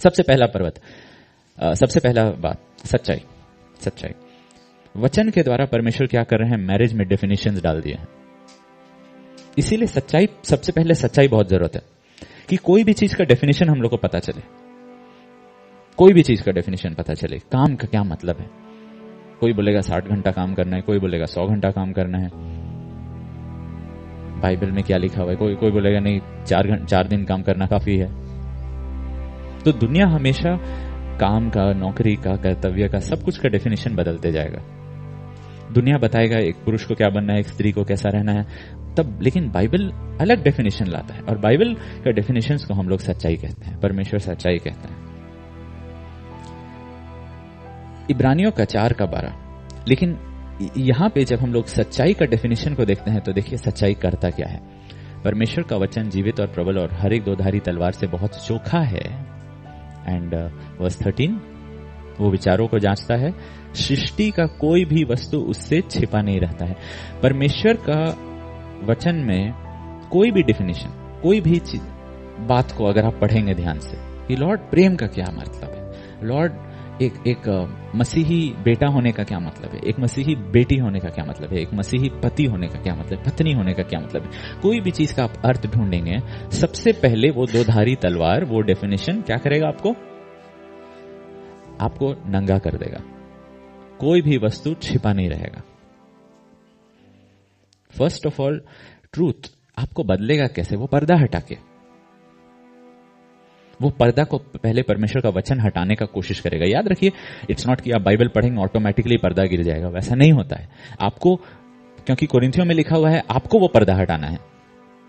सबसे पहला पर्वत, सबसे पहला बात सच्चाई। वचन के द्वारा परमेश्वर क्या कर रहे हैं, मैरिज में डेफिनेशंस डाल दिए हैं। इसीलिए सच्चाई, सबसे पहले सच्चाई बहुत जरूरत है कि कोई भी चीज का डेफिनेशन हम लोग को पता चले, कोई भी चीज का डेफिनेशन पता चले। काम का क्या मतलब है, कोई बोलेगा 60 घंटा काम करना है, कोई बोलेगा 100 घंटा काम करना है। बाइबल में क्या लिखा हुआ है, कोई बोलेगा नहीं 4 दिन काम करना काफी है। तो दुनिया हमेशा काम का, नौकरी का, कर्तव्य का, सब कुछ का डेफिनेशन बदलते जाएगा। दुनिया बताएगा एक पुरुष को क्या बनना है, एक स्त्री को कैसा रहना है, तब लेकिन बाइबल अलग डेफिनेशन लाता है। और बाइबल का डेफिनेशन को हम लोग सच्चाई कहते हैं, परमेश्वर सच्चाई कहते हैं। इब्रानियों का 4:12। लेकिन यहां पे जब हम लोग सच्चाई का डेफिनेशन को देखते हैं तो देखिए सच्चाई करता क्या है। परमेश्वर का वचन जीवित और प्रबल और हर एक 2 धारी तलवार से बहुत चोखा है। एंड वर्स 13, वो विचारों को जांचता है, सृष्टि का कोई भी वस्तु उससे छिपा नहीं रहता है। परमेश्वर का वचन में कोई भी डेफिनेशन, कोई भी चीज, बात को अगर आप पढ़ेंगे ध्यान से कि लॉर्ड प्रेम का क्या मतलब है, लॉर्ड एक मसीही बेटा होने का क्या मतलब है, एक मसीही बेटी होने का क्या मतलब है, एक मसीही पति होने का क्या मतलब है, पत्नी होने का क्या मतलब है, कोई भी चीज का आप अर्थ ढूंढेंगे, सबसे पहले वो 2 धारी तलवार, वो डेफिनेशन क्या करेगा, आपको नंगा कर देगा। कोई भी वस्तु छिपा नहीं रहेगा। फर्स्ट ऑफ ऑल ट्रूथ आपको बदलेगा कैसे, वो पर्दा हटा के, वो पर्दा को पहले परमेश्वर का वचन हटाने का कोशिश करेगा। याद रखिए, इट्स नॉट कि आप बाइबल पढ़ेंगे ऑटोमेटिकली पर्दा गिर जाएगा, वैसा नहीं होता है। आपको, क्योंकि कोरिन्थियों में लिखा हुआ है, आपको वो पर्दा हटाना है,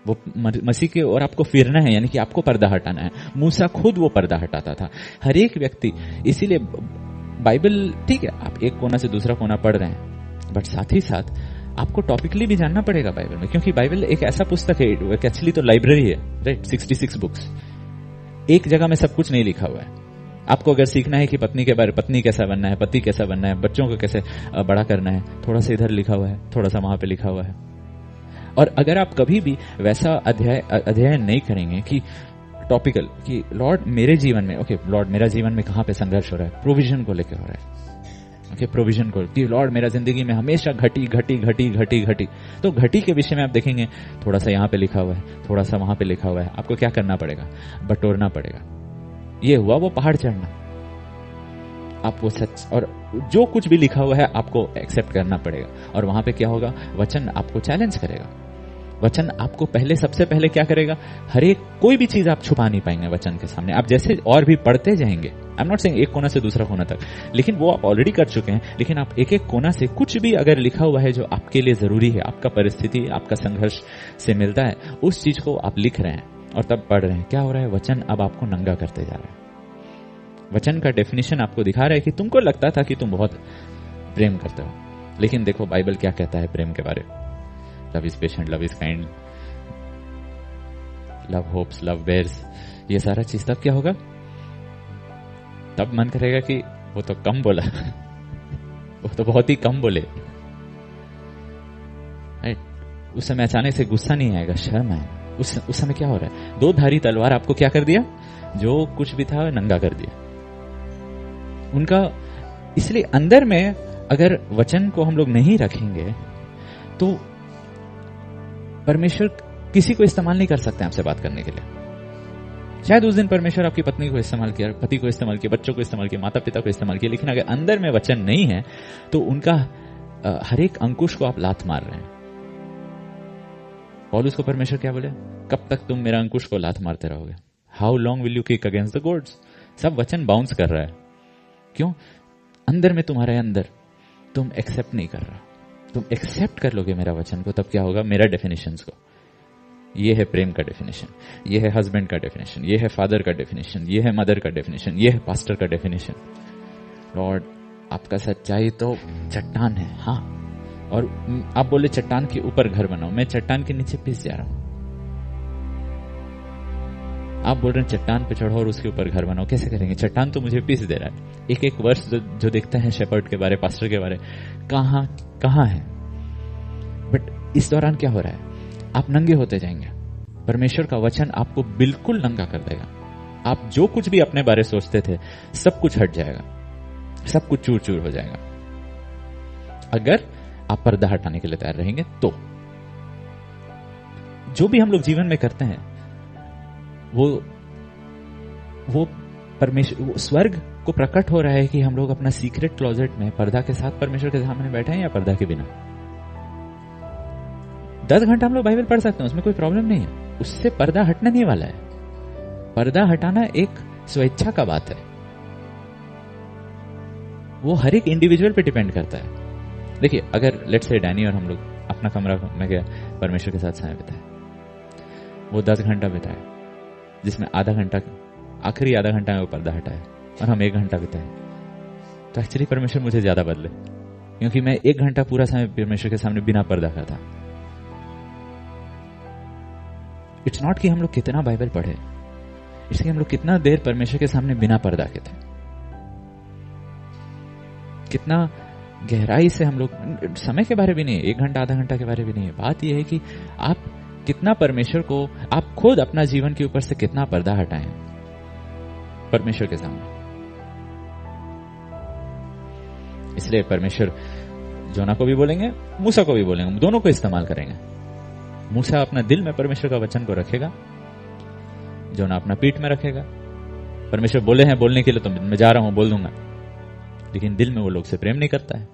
वो मसीह के और आपको फिरना है, यानी कि आपको पर्दा हटाना है। मूसा खुद वो पर्दा हटाता था, हर एक व्यक्ति। इसीलिए बाइबल, ठीक है आप एक कोना से दूसरा कोना पढ़ रहे हैं, बट साथ ही साथ आपको टॉपिकली भी जानना पड़ेगा बाइबल में, क्योंकि बाइबल एक ऐसा पुस्तक है, एक्चुअली तो लाइब्रेरी है, राइट, 66 बुक्स। एक जगह में सब कुछ नहीं लिखा हुआ है। आपको अगर सीखना है कि पत्नी के बारे, पत्नी कैसा बनना है, पति कैसा बनना है, बच्चों को कैसे बड़ा करना है, थोड़ा सा इधर लिखा हुआ है, थोड़ा सा वहां पे लिखा हुआ है। और अगर आप कभी भी वैसा अध्ययन नहीं करेंगे कि टॉपिकल, कि लॉर्ड मेरे जीवन में, ओके लॉर्ड मेरा जीवन में कहां पे संघर्ष हो रहा है, प्रोविजन को लेकर हो रहा है, ओके प्रोविजन को, कि लॉर्ड मेरा जिंदगी में हमेशा घटी, तो घटी के विषय में आप देखेंगे थोड़ा सा यहां पे लिखा हुआ है, थोड़ा सा वहां पे लिखा हुआ है। आपको क्या करना पड़ेगा, बटोरना पड़ेगा। ये हुआ वो पहाड़ चढ़ना, आप वो सच और जो कुछ भी लिखा हुआ है आपको एक्सेप्ट करना पड़ेगा। और वहां पे क्या होगा, वचन आपको चैलेंज करेगा। वचन आपको पहले, सबसे पहले क्या करेगा, हर एक कोई भी चीज आप छुपा नहीं पाएंगे वचन के सामने। आप जैसे और भी पढ़ते जाएंगे, आई एम नॉट सेइंग एक कोना से दूसरा कोना तक, लेकिन वो आप ऑलरेडी कर चुके हैं, लेकिन आप एक एक कोना से कुछ भी अगर लिखा हुआ है जो आपके लिए जरूरी है, आपका परिस्थिति, आपका संघर्ष से मिलता है, उस चीज को आप लिख रहे हैं और तब पढ़ रहे हैं। क्या हो रहा है, वचन अब आपको नंगा करते जा रहा है। वचन का डेफिनेशन आपको दिखा रहा है कि तुमको लगता था कि तुम बहुत प्रेम करते हो, लेकिन देखो बाइबल क्या कहता है प्रेम के बारे में। Love is patient, love is kind, love hopes, love bears, ये सारा चीज तब क्या होगा, तब मन करेगा कि वो तो कम बोला वो तो बहुत ही कम बोले, राइट। उस समय अचानक से गुस्सा नहीं आएगा, शर्म आएगा। उस समय क्या हो रहा है, 2 धारी तलवार आपको क्या कर दिया, जो कुछ भी था नंगा कर दिया उनका। इसलिए अंदर में अगर वचन को हम लोग नहीं रखेंगे तो परमेश्वर किसी को इस्तेमाल नहीं कर सकते आपसे बात करने के लिए। शायद उस दिन परमेश्वर आपकी पत्नी को इस्तेमाल किया, पति को इस्तेमाल किया, बच्चों को इस्तेमाल किया, माता पिता को इस्तेमाल किया, लेकिन अगर अंदर में वचन नहीं है तो उनका हर एक अंकुश को आप लात मार रहे हैं। पौलुस को परमेश्वर क्या बोले, कब तक तुम मेरा अंकुश को लात मारते रहोगे, how long will you kick against the goads. सब वचन बाउंस कर रहा है, क्यों, अंदर में, तुम्हारे अंदर तुम एक्सेप्ट नहीं कर रहा। तुम एक्सेप्ट कर लोगे मेरा वचन को, तब क्या होगा, मेरा डेफिनेशंस को। ये है प्रेम का डेफिनेशन, ये है हस्बैंड का डेफिनेशन, ये है फादर का डेफिनेशन, ये है मदर का डेफिनेशन, ये है पास्टर का डेफिनेशन। लॉर्ड आपका सच्चाई तो चट्टान है, हाँ, और आप बोले चट्टान के ऊपर घर बनाओ, मैं चट्टान के नीचे पिस जा रहा हूं। आप बोल रहे हैं चट्टान पे चढ़ो और उसके ऊपर घर बनाओ, कैसे करेंगे, चट्टान तो मुझे पीस दे रहा है। एक एक वर्ष जो देखते हैं शेपर्ड के बारे, पास्टर के बारे, कहां है। बट इस दौरान क्या हो रहा है, आप नंगे होते जाएंगे, परमेश्वर का वचन आपको बिल्कुल नंगा कर देगा। आप जो कुछ भी अपने बारे सोचते थे सब कुछ हट जाएगा, सब कुछ चूर चूर हो जाएगा, अगर आप पर्दा हटाने के लिए तैयार रहेंगे तो। जो भी हम लोग जीवन में करते हैं वो परमेश्वर, स्वर्ग को प्रकट हो रहा है कि हम लोग अपना सीक्रेट क्लोजेट में पर्दा के साथ परमेश्वर के सामने बैठे हैं या पर्दा के बिना। 10 घंटा हम लोग बाइबल पढ़ सकते हैं, उसमें कोई प्रॉब्लम नहीं है, उससे पर्दा हटना नहीं वाला है। पर्दा हटाना एक स्वेच्छा का बात है, वो हर एक इंडिविजुअल पे डिपेंड करता है। देखिए, अगर लेट्स से डैनी और हम लोग अपना कमरा में गया, परमेश्वर के साथ समय बिताए, वो 10 घंटा बिताए, जिसमें आधा घंटा, आखिरी आधा घंटा में वो पर्दा हटाए, और हम 1 घंटा बिताए, तो एक्चुअली परमेश्वर मुझे ज्यादा बदले, क्योंकि मैं 1 घंटा पूरा समय परमेश्वर के सामने बिना पर्दा का था। इट्स नॉट कि हम लोग कितना बाइबल पढ़े, इसलिए हम लोग कितना देर परमेश्वर के सामने बिना पर्दा के थे, कितना गहराई से हम लोग, समय के बारे भी नहीं, 1 घंटा आधा घंटा के बारे भी नहीं है। बात यह है कि आप कितना परमेश्वर को, आप खुद अपना जीवन के ऊपर से कितना पर्दा हटाएं परमेश्वर के सामने। इसलिए परमेश्वर जोना को भी बोलेंगे, मूसा को भी बोलेंगे, दोनों को इस्तेमाल करेंगे। मूसा अपना दिल में परमेश्वर का वचन को रखेगा, जोना अपना पीठ में रखेगा। परमेश्वर बोले हैं बोलने के लिए, तो मैं जा रहा हूं, बोल दूंगा, लेकिन दिल में वो लोग से प्रेम नहीं करता है।